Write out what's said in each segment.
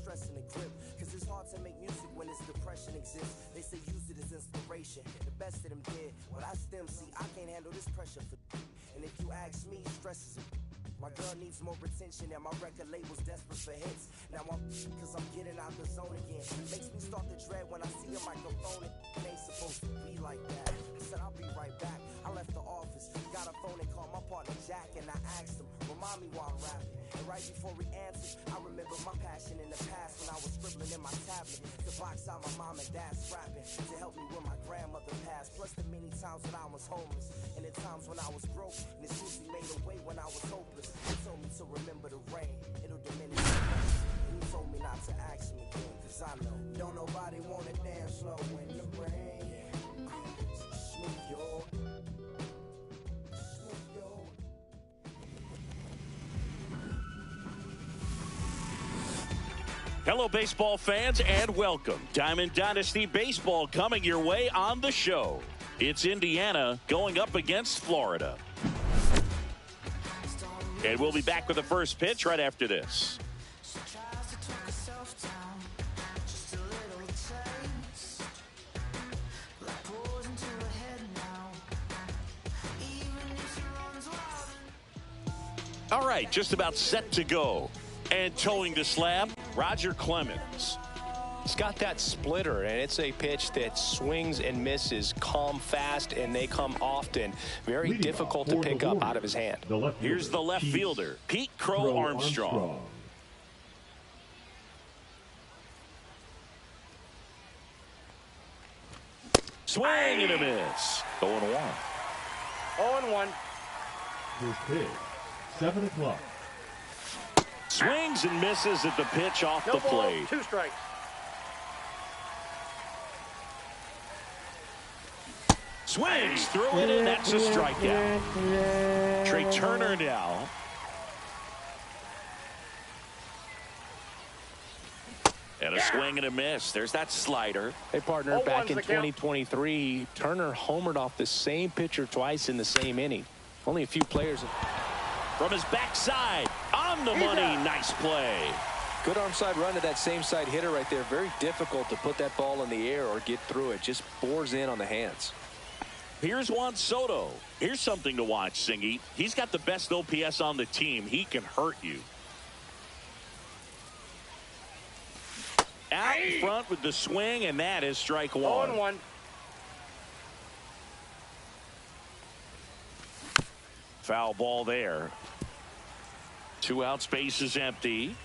stress in the grip. Cause it's hard to make music when this depression exists. They say use it as inspiration. The best of them did. Well, that's them. See, I can't handle this pressure for. And if you ask me, stress is a. My girl needs more attention and my record label's desperate for hits. Now I'm cause I'm getting out the zone again. Makes me start to dread when I see a microphone. It ain't supposed to be like that. I said I'll be right back. I left the office, got a phone and called my partner Jack, and I asked him, remind me why I'm rapping. And right before he answered, I remember my passion in the past when I was scribbling in my tablet to box out my mom and dad's rapping to help me when my grandmother passed. Plus the many times when I was homeless and the times when I was broke, and it's usually made a way when I was hopeless. He told me to remember the rain, it'll diminish the pain. And he told me not to ask him again, cause I know don't nobody wanna dance slow in the rain. Smooth your. Hello, baseball fans, and welcome. Diamond Dynasty Baseball coming your way on the show. It's Indiana going up against Florida. And we'll be back with the first pitch right after this. All right, just about set to go. And towing the slab, Roger Clemens. He's got that splitter, and it's a pitch that swings and misses, come fast, and they come often. Very difficult to pick up out of his hand. Here's the left fielder, Pete Crow Armstrong. Swing and a miss. 0-1. 0-1. His pitch, 7 o'clock. Swings and misses at the pitch off the plate. 2 strikes. Swings through it, and that's a strikeout. Trey Turner now. And a swing and a miss. There's that slider. Hey, partner, back in 2023, Turner homered off the same pitcher twice in the same inning. Only a few players. From his backside, on the money, nice play. Good arm side run to that same side hitter right there. Very difficult to put that ball in the air or get through it. Just bores in on the hands. Here's Juan Soto. Here's something to watch, Singy. He's got the best OPS on the team. He can hurt you. Out in front with the swing, and that is strike one. 0-1. Foul ball there. 2 out, space is empty.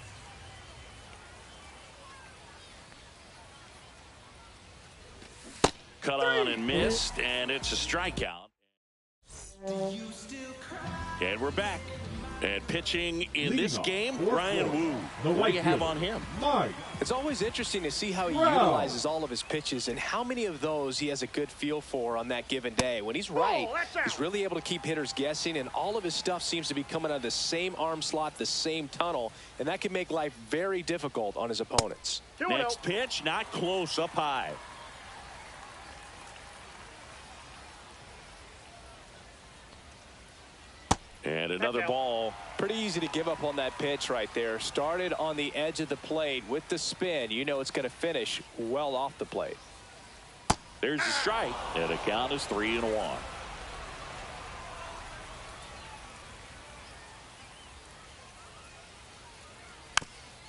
Cut on and missed, and it's a strikeout. And we're back. And pitching in this game, Ryan Wu. What do you have on him? It's always interesting to see how he utilizes all of his pitches and how many of those he has a good feel for on that given day. When he's right, he's really able to keep hitters guessing, and all of his stuff seems to be coming out of the same arm slot, the same tunnel, and that can make life very difficult on his opponents. Next pitch, not close, up high. And another ball. Pretty easy to give up on that pitch right there. Started on the edge of the plate with the spin. You know it's going to finish well off the plate. There's the strike, and the count is 3-1.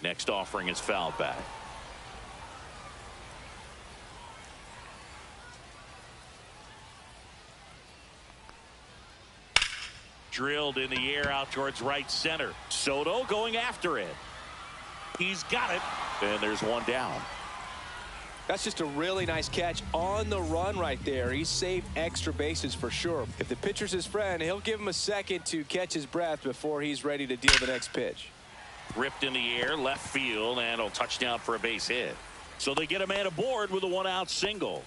Next offering is fouled back. Drilled in the air out towards right center. Soto going after it. He's got it. And there's one down. That's just a really nice catch on the run right there. He saved extra bases for sure. If the pitcher's his friend, he'll give him a second to catch his breath before he's ready to deal the next pitch. Ripped in the air, left field, and a touchdown for a base hit. So they get a man aboard with a 1-out single.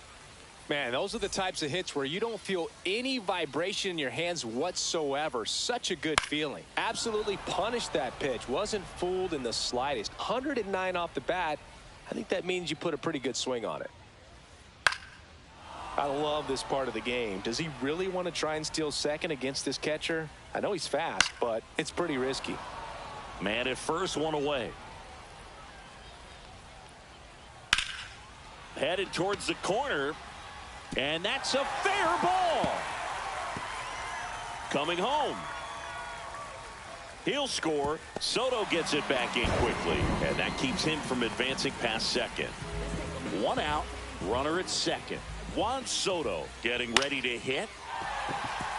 Man, those are the types of hits where you don't feel any vibration in your hands whatsoever. Such a good feeling. Absolutely punished that pitch. Wasn't fooled in the slightest. 109 off the bat. I think that means you put a pretty good swing on it. I love this part of the game. Does he really want to try and steal second against this catcher? I know he's fast, but it's pretty risky. Man at first, one away. headed towards the corner, and that's a fair ball. Coming home. He'll score. Soto gets it back in quickly, and that keeps him from advancing past second. 1 out, runner at second. Juan Soto getting ready to hit.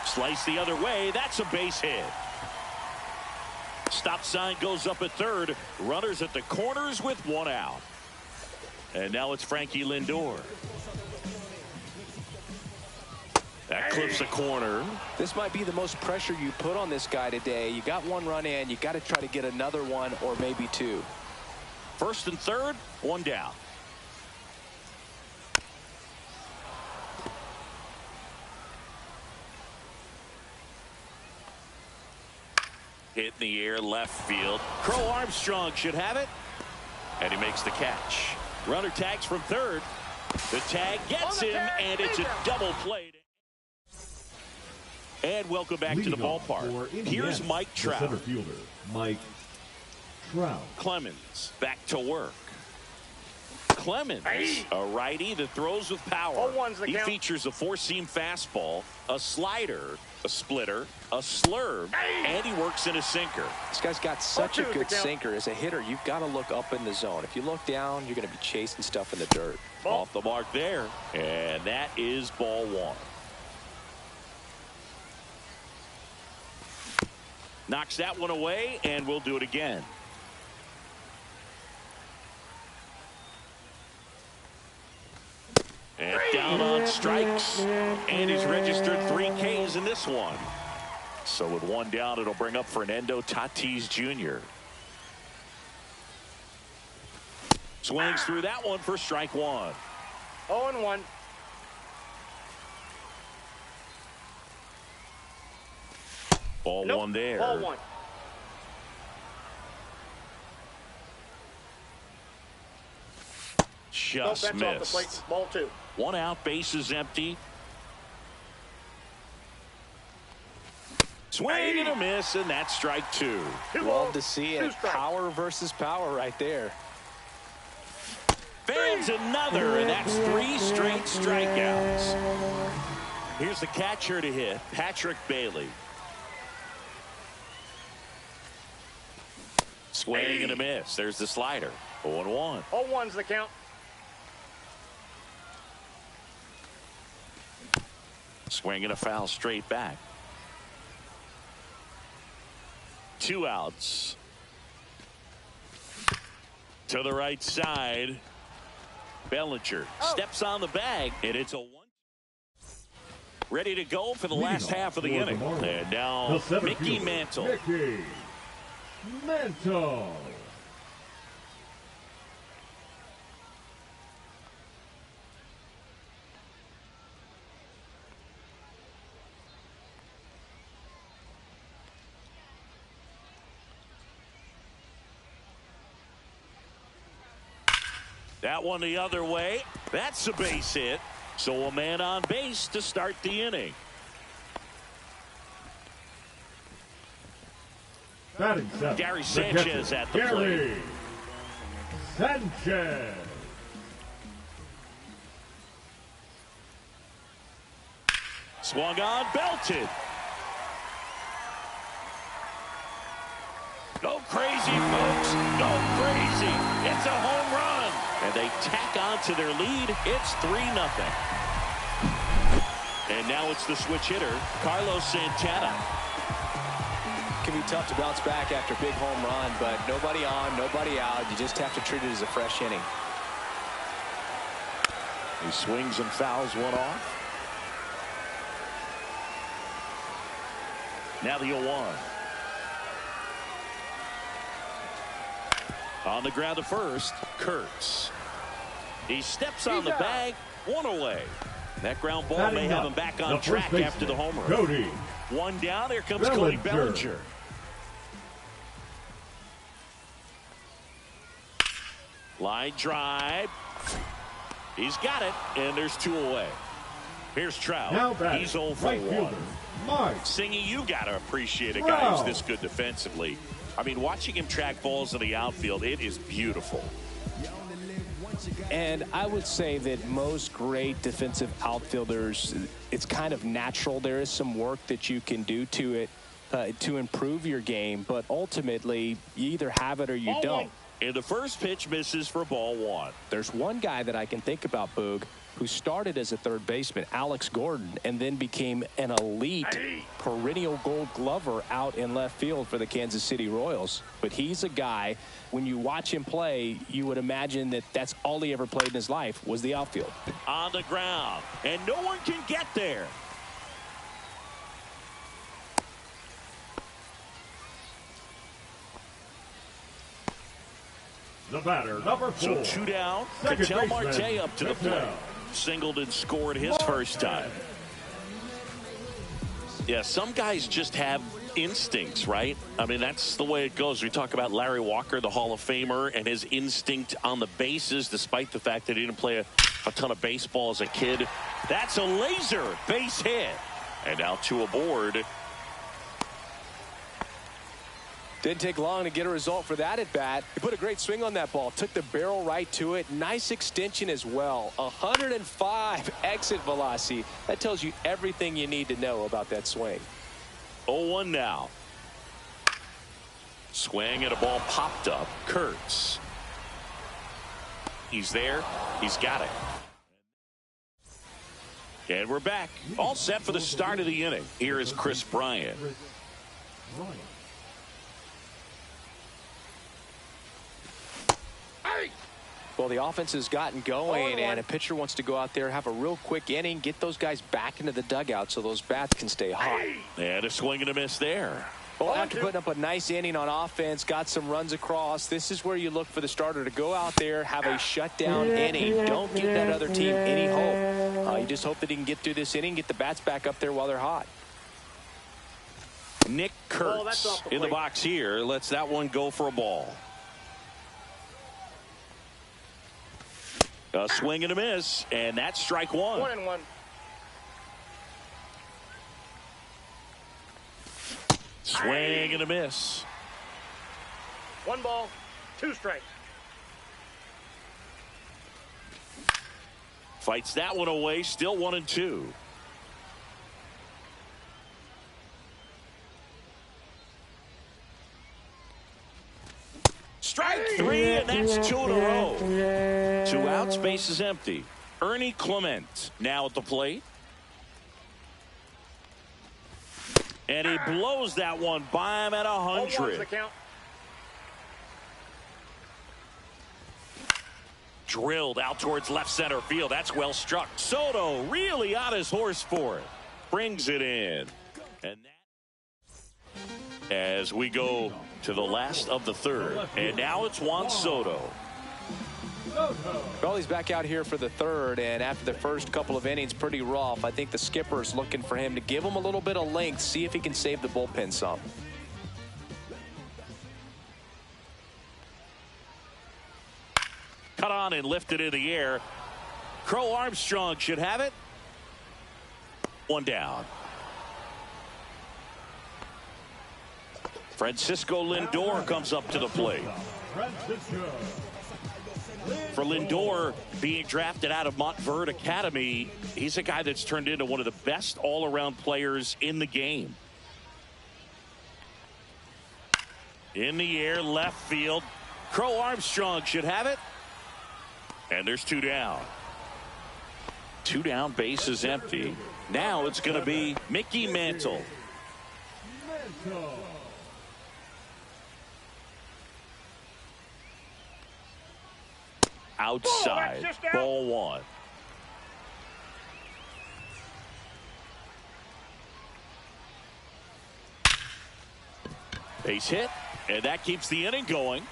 Slice the other way. That's a base hit. Stop sign goes up at third. Runners at the corners with 1 out. And now it's Frankie Lindor. That clips a corner. This might be the most pressure you put on this guy today. You got 1 run in. You got to try to get another 1 or maybe 2. First and third, 1 down. Hit in the air, left field. Crow Armstrong should have it. And he makes the catch. Runner tags from third. The tag gets him, and it's a double play. And welcome back to the ballpark. Here's Mike Trout. Center fielder, Mike Trout. Clemens back to work. Clemens, a righty that throws with power. He features a 4-seam fastball, a slider, a splitter, a slurve, and he works in a sinker. This guy's got such a good sinker. As a hitter, you've got to look up in the zone. If you look down, you're going to be chasing stuff in the dirt. Off the mark there, and that is ball 1. Knocks that one away, and we'll do it again. And down on strikes, and he's registered 3 Ks in this one. So with 1 down, it'll bring up Fernando Tatis Jr. Swings through that one for strike 1. 0-1. Ball 1 there. Ball 1. Just missed. Off the plate. Ball 2. 1 out, bases empty. Swing and a miss, and that's strike 2. Love to see it. Power versus power right there. Fans another, and that's 3 straight strikeouts. Here's the catcher to hit, Patrick Bailey. Swing and a miss. There's the slider. 0-1. 0-1's the count. Swing and a foul straight back. 2 outs. To the right side. Bellinger steps on the bag, and it's a 1. Ready to go for the last half of the inning. And now Mickey Mantle. Mickey Mantle. That one the other way. That's a base hit. So a man on base to start the inning. Batting 7. Gary Sanchez at the plate. Sanchez. Swung on, belted. Go crazy, folks. Go crazy. It's a home run. And they tack on to their lead. It's 3-0. And now it's the switch hitter, Carlos Santana. It can be tough to bounce back after a big home run, but nobody on, nobody out. You just have to treat it as a fresh inning. He swings and fouls one off. Now the 0-1. On the ground to first, Kurtz. He steps on the bag, 1 away. That ground ball may have him back on track after the homer. Cody. 1 down, here comes Cody Bellinger. Line drive. He's got it, and there's 2 away. Here's Trout. He's 0 for 1. Singy, you got to appreciate a guy who's this good defensively. I mean, watching him track balls in the outfield, it is beautiful. And I would say that most great defensive outfielders, it's kind of natural. There is some work that you can do to it to improve your game, but ultimately you either have it or you don't. And the first pitch misses for ball one. There's one guy that I can think about, Boog, who started as a third baseman, Alex Gordon, and then became an elite perennial Gold Glover out in left field for the Kansas City Royals. But he's a guy, when you watch him play, you would imagine that that's all he ever played in his life was the outfield. On the ground, and no one can get there. The batter, number 4. So 2 down. Second Ketel baseman, Marte up to the plate. Singled and scored his first time. Yeah, some guys just have instincts, right? I mean, that's the way it goes. We talk about Larry Walker, the Hall of Famer, and his instinct on the bases, despite the fact that he didn't play a ton of baseball as a kid. That's a laser base hit. And now 2 aboard. Didn't take long to get a result for that at bat. He put a great swing on that ball. Took the barrel right to it. Nice extension as well. 105 exit velocity. That tells you everything you need to know about that swing. 0-1 now. Swing and a ball popped up. Kurtz. He's there. He's got it. And we're back. All set for the start of the inning. Here is Chris Bryant. Well, the offense has gotten going, and a pitcher wants to go out there, have a real quick inning, get those guys back into the dugout so those bats can stay hot. And a swing and a miss there. Well, after putting up a nice inning on offense, got some runs across, this is where you look for the starter to go out there, have a shutdown inning. Don't give that other team any hope. You just hope that he can get through this inning, get the bats back up there while they're hot. Nick Kurtz in the box here. Lets that one go for a ball. A swing and a miss, and that's strike one. 1-1. Swing and a miss. 1 ball, 2 strikes. Fights that one away, still 1-2. Strike 3, and that's 2 in a row. 2 outs, base is empty. Ernie Clement now at the plate. And he blows that one by him at 100. Drilled out towards left center field. That's well struck. Soto really on his horse for it. Brings it in. And that, as we go to the last of the third. And now it's Juan Soto. Well, he's back out here for the third, and after the first couple of innings, pretty rough. I think the skipper's looking for him to give him a little bit of length, see if he can save the bullpen some. Cut on and lifted in the air. Crow Armstrong should have it. 1 down. Francisco Lindor comes up to the plate. For Lindor, being drafted out of Montverde Academy, he's a guy that's turned into one of the best all-around players in the game. In the air, left field. Crow Armstrong should have it. And there's 2 down. 2 down, base is empty. Now it's going to be Mickey Mantle. Outside, ball 1. Base hit, and that keeps the inning going.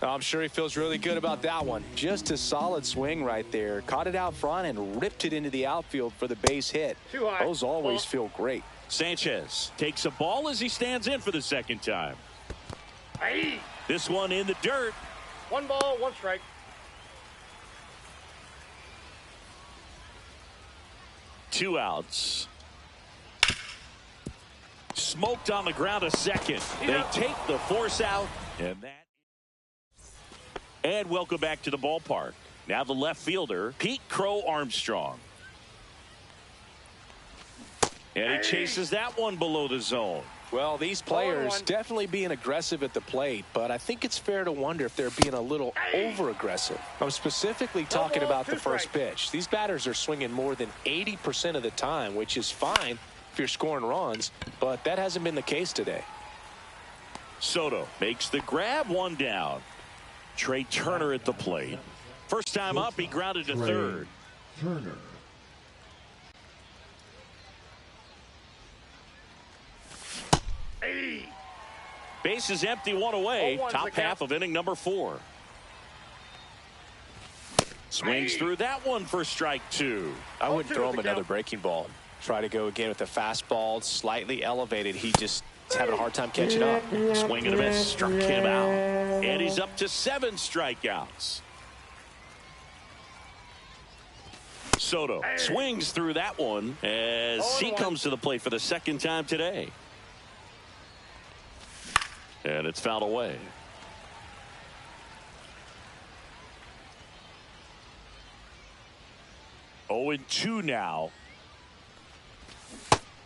I'm sure he feels really good about that one. Just a solid swing right there. Caught it out front and ripped it into the outfield for the base hit. Those always feel great. Sanchez takes a ball as he stands in for the second time. This one in the dirt. 1 ball, 1 strike. Two outs. smoked on the ground a second. They take the force out, and welcome back to the ballpark. Now the left fielder, Pete Crow Armstrong. And he chases that one below the zone. Well, these players definitely being aggressive at the plate, but I think it's fair to wonder if they're being a little over-aggressive. I'm specifically talking about the first pitch. These batters are swinging more than 80% of the time, which is fine if you're scoring runs, but that hasn't been the case today. Soto makes the grab, one down. Trey Turner at the plate. First time up, he grounded to third. Turner. Base is empty, one away. Top half of inning number 4. Swings through that one for strike 2. I wouldn't throw him another breaking ball. Try to go again with the fastball, slightly elevated. He just is having a hard time catching up. Swing and a miss, struck him out. And he's up to 7 strikeouts. Soto swings through that one as he comes to the plate for the second time today. And it's fouled away. Oh, and 2 now.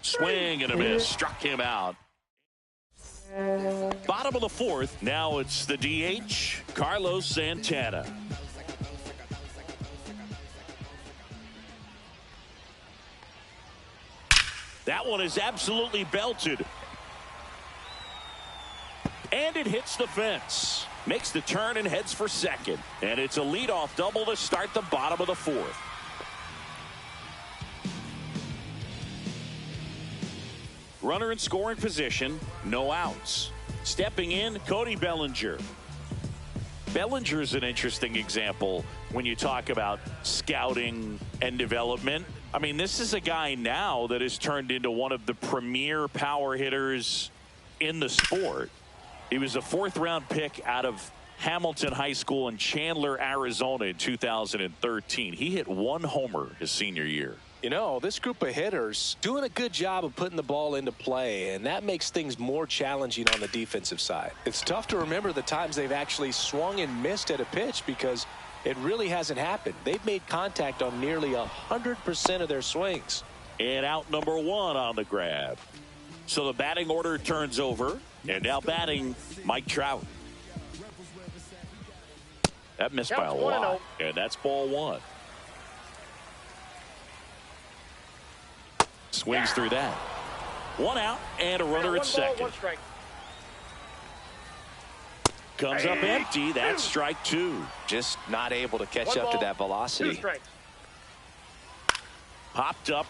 Swing and a miss. Struck him out. Bottom of the 4th. Now it's the DH, Carlos Santana. That one is absolutely belted. And it hits the fence. Makes the turn and heads for second. And it's a leadoff double to start the bottom of the 4th. Runner in scoring position, no outs. Stepping in, Cody Bellinger. Bellinger's an interesting example when you talk about scouting and development. I mean, this is a guy now that has turned into one of the premier power hitters in the sport. He was a 4th-round pick out of Hamilton High School in Chandler, Arizona in 2013. He hit 1 homer his senior year. You know, this group of hitters doing a good job of putting the ball into play, and that makes things more challenging on the defensive side. It's tough to remember the times they've actually swung and missed at a pitch because it really hasn't happened. They've made contact on nearly 100% of their swings. And out number 1 on the grab. So the batting order turns over. And now batting, Mike Trout. That missed by a lot. And that's ball 1. Swings through that. 1 out and a runner at second. Comes up empty. That's strike 2. Just not able to catch up to that velocity. Popped up.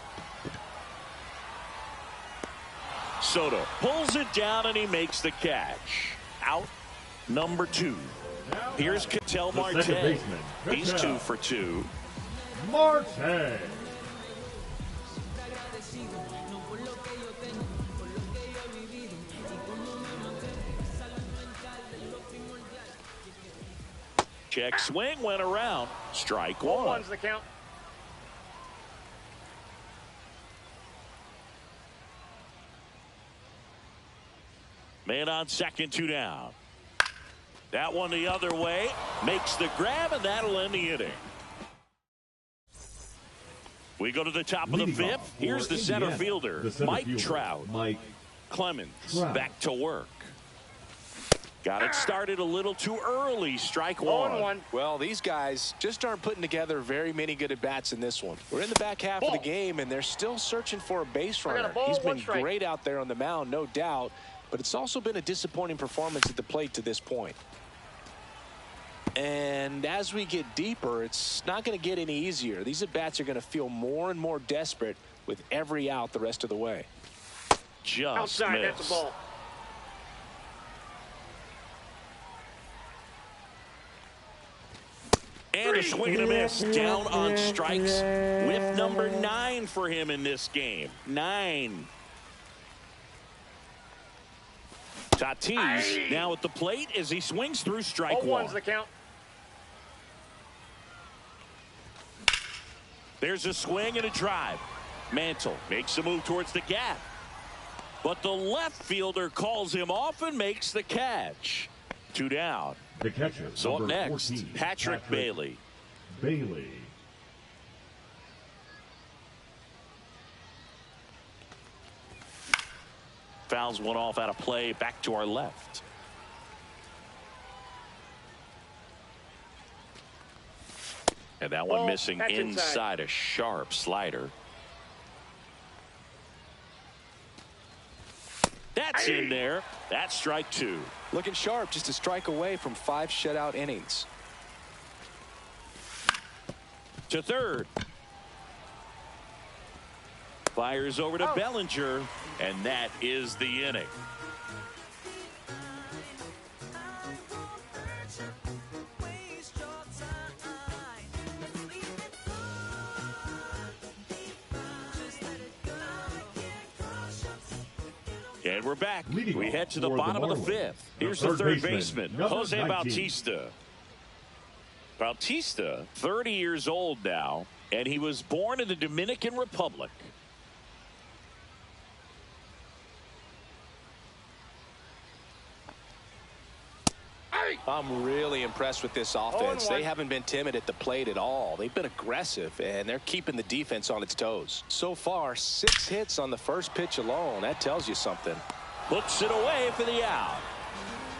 Soto pulls it down and he makes the catch. Out number 2. Here's Ketel Marte. He's 2 for 2. Marte. Check swing, went around. Strike 1. 1's the count. Man on second, 2 down. That one the other way. Makes the grab, and that'll end the inning. We go to the top of the 5th. Here's the center fielder, Mike Trout. Mike Clemens back to work. Got it started a little too early. Strike 1. Well, these guys just aren't putting together very many good at-bats in this one. We're in the back half of the game, and they're still searching for a base runner. He's been great out there on the mound, no doubt, but it's also been a disappointing performance at the plate to this point. And as we get deeper, it's not going to get any easier. These at-bats are going to feel more and more desperate with every out the rest of the way. Just outside, missed. that's the ball. And a swing and a miss. Down on strikes with number 9 for him in this game. 9. Tatis now at the plate as he swings through strike 1. 1's the count. There's a swing and a drive. Mantle makes a move towards the gap. but the left fielder calls him off and makes the catch. 2 down. The catcher, So up number next, 14, Patrick Bailey. Bailey. Fouls one off out of play, back to our left. And that one missing inside, a sharp slider. That's in there. That's strike 2. Looking sharp, just a strike away from 5 shutout innings. To third. Fires over to Bellinger, and that is the inning. And we're back. We head to the bottom of the 5th. Here's the third baseman, Jose 19. Bautista. Bautista, 30 years old now, and he was born in the Dominican Republic. I'm really impressed with this offense. They haven't been timid at the plate at all. They've been aggressive, and they're keeping the defense on its toes. So far, 6 hits on the first pitch alone. That tells you something. Puts it away for the out.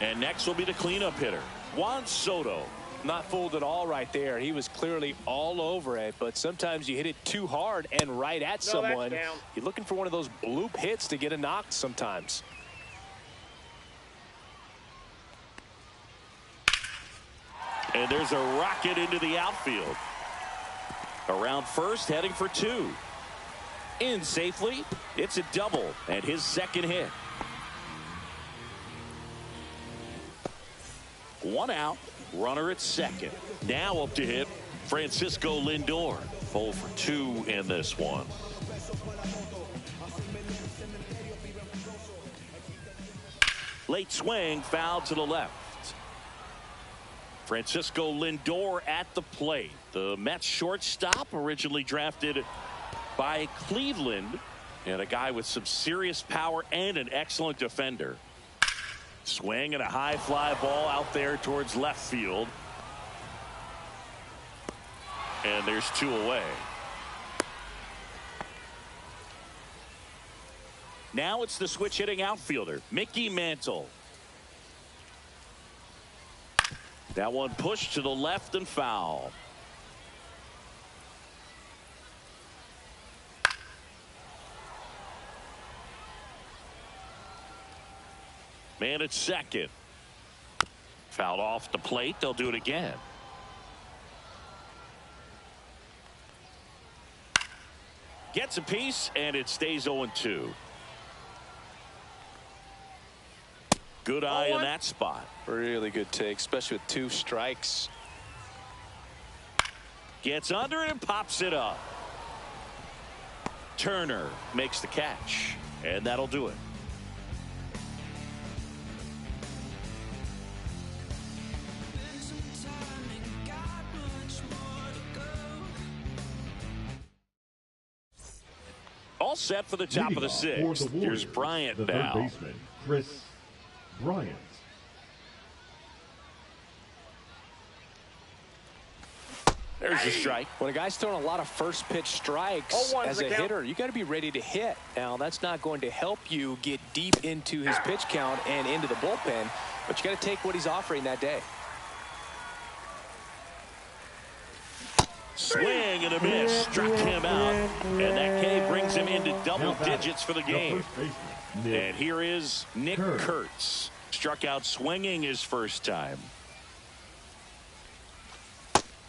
And next will be the cleanup hitter, Juan Soto. Not fooled at all right there. He was clearly all over it, but sometimes you hit it too hard and right at someone. You're looking for one of those bloop hits to get a knock sometimes. And there's a rocket into the outfield. Around first, heading for 2. In safely. It's a double and his second hit. 1 out. Runner at second. Now up to hit Francisco Lindor. 0 for 2 in this one. Late swing, foul to the left. Francisco Lindor at the plate. The Mets shortstop, originally drafted by Cleveland, and a guy with some serious power and an excellent defender. Swing and a high fly ball out there towards left field. And there's 2 away. Now it's the switch hitting outfielder, Mickey Mantle. That one pushed to the left and foul. Man at second. Fouled off the plate. They'll do it again. Gets a piece, and it stays 0-2. Good eye in that spot. Really good take, especially with 2 strikes. Gets under it and pops it up. Turner makes the catch, and that'll do it. All set for the top of the 6th. Here's Bryant the now. Third baseman, Chris Bryant. There's a strike. When a guy's throwing a lot of first pitch strikes as a hitter, you got to be ready to hit. Now, that's not going to help you get deep into his pitch count and into the bullpen, but you got to take what he's offering that day. Swing and a miss. Struck him out. And that K brings him into double digits for the game. And here is Nick Kurtz. Struck out swinging his first time.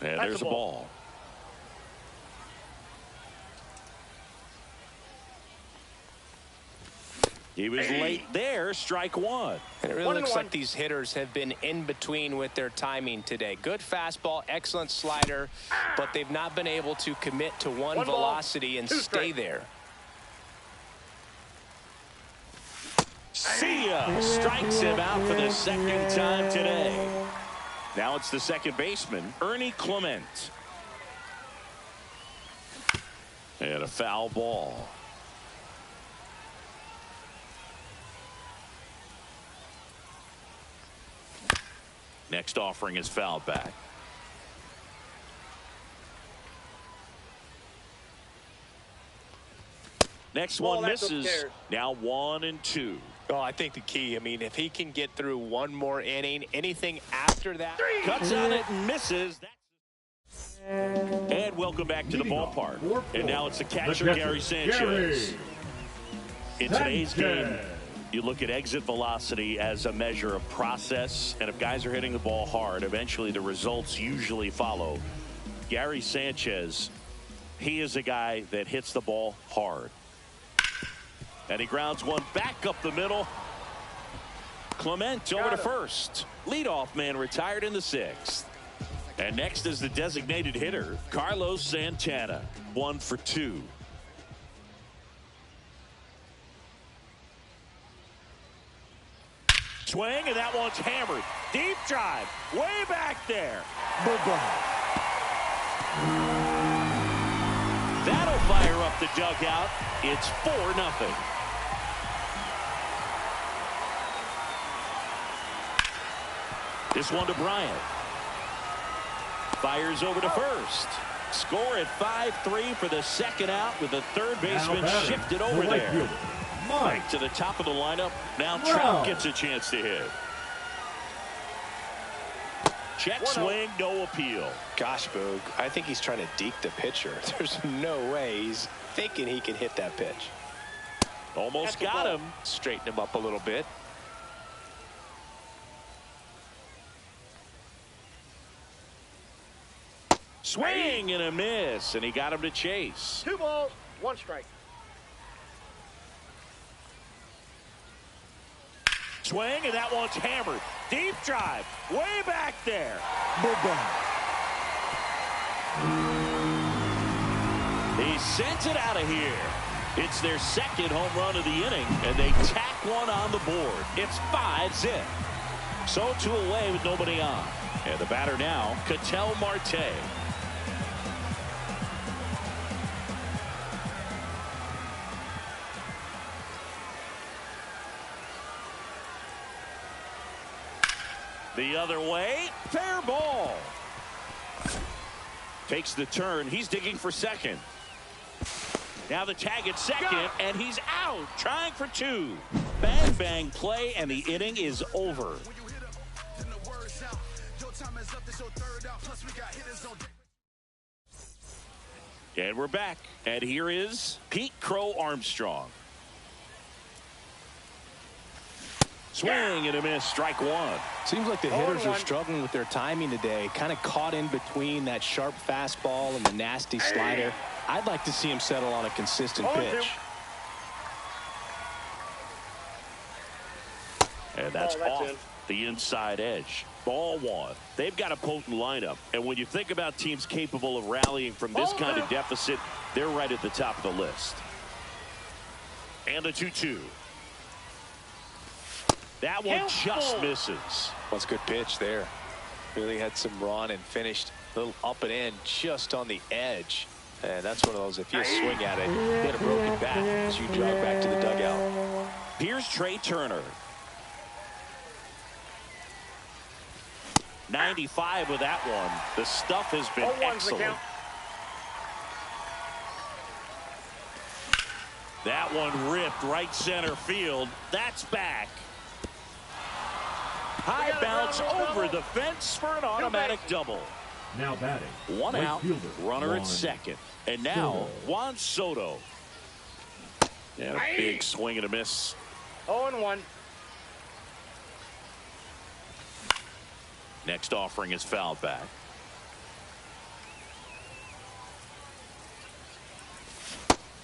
And there's a ball. He was late there. Strike 1. And it really looks like these hitters have been in between with their timing today. Good fastball, excellent slider, but they've not been able to commit to one velocity and stay there. See ya. Strikes him out for the second time today. Now it's the second baseman, Ernie Clement. And a foul ball. Next offering is fouled back. Next one misses. Now 1-2. Oh, I think the key, I mean, if he can get through one more inning, anything after that. Cuts on it and misses. And welcome back to the ballpark. And now it's the catcher, Gary Sanchez. In today's game, you look at exit velocity as a measure of process. And if guys are hitting the ball hard, eventually the results usually follow. Gary Sanchez, he is a guy that hits the ball hard. And he grounds one back up the middle. Clement over to first. Leadoff man retired in the 6th. And next is the designated hitter, Carlos Santana. 1 for 2. Swing, and that one's hammered. Deep drive. Way back there. That'll fire up the dugout. It's 4-0. This one to Bryant. Fires over to first. Score at 5-3 for the second out with the third baseman shifted over there. Right to the top of the lineup. Now Trout gets a chance to hit. Check swing, no appeal. Gosh, Boog, I think he's trying to deke the pitcher. There's no way he's thinking he can hit that pitch. Almost got him. Straighten him up a little bit. Swing and a miss, and he got him to chase. 2 balls, 1 strike. Swing, and that one's hammered. Deep drive, way back there. He sends it out of here. It's their second home run of the inning, and they tack one on the board. It's 5-zip. So 2 away with nobody on. And the batter now, Ketel Marte. The other way, fair ball. Takes the turn. He's digging for second. Now the tag at second, and he's out. Trying for 2. Bang, bang play, and the inning is over. And we're back. And here is Pete Crow Armstrong. Swing and a miss, strike 1. Seems like the hitters are struggling with their timing today. Kind of caught in between that sharp fastball and the nasty slider. I'd like to see him settle on a consistent pitch. And that's off the inside edge. Ball 1. They've got a potent lineup. And when you think about teams capable of rallying from this kind of deficit, they're right at the top of the list. And the 2-2. That one just misses. That's a good pitch there. Really had some run and finished a little up and in just on the edge. And that's one of those, if you swing at it, hit a broken bat as you jog back to the dugout. Here's Trey Turner. 95 with that one. The stuff has been excellent. That one ripped right center field. That's back. High bounce over the fence for an automatic double. Now batting. 1 out, runner Juan at second. And now Juan Soto. And a big swing and a miss. 0-1. Next offering is fouled back.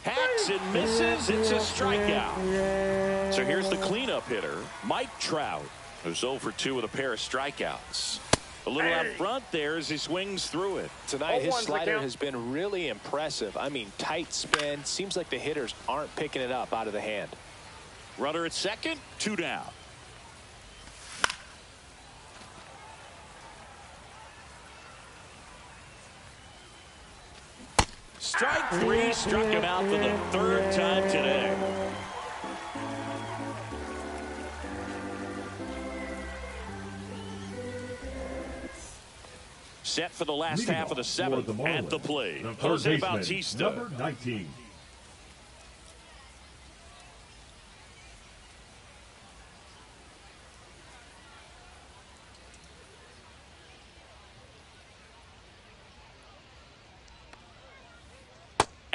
Hacks and misses. It's a strikeout. So here's the cleanup hitter, Mike Trout, who's 0 for 2 with a pair of strikeouts. A little out front there as he swings through it. Tonight, his slider has been really impressive. I mean, tight spin. Seems like the hitters aren't picking it up out of the hand. Runner at second, 2 down. Strike 3, struck him out for the 3rd time today. set for the last Leading half of the off for seventh. the At the Marlins, plate, the third Jose baseman, Bautista. number 19.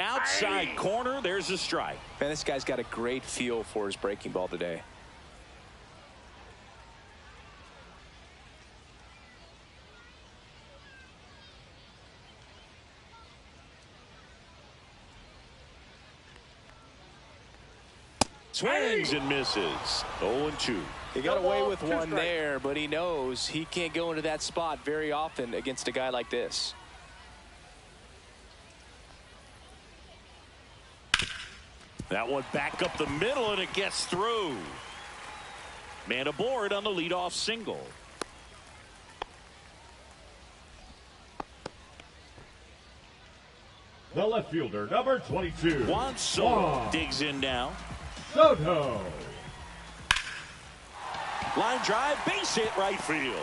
Outside corner, there's a strike. Man, this guy's got a great feel for his breaking ball today. Swings and misses. 0-2. He got away with one there, but he knows he can't go into that spot very often against a guy like this. That one back up the middle, and it gets through. Man aboard on the leadoff single. The left fielder, number 22. Juan Soto digs in now. Soto. Line drive, base hit, right field.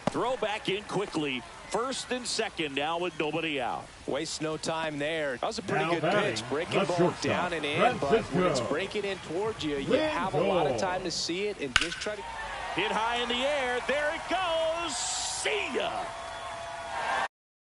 Throw back in quickly. First and second now with nobody out. Waste no time there. That was a pretty Now good batting, pitch. Breaking the ball shortstop, down and in, but when it's Francisco breaking in towards you, you have a lot of Lindor. time to see it and just try to... Hit high in the air. There it goes. See ya.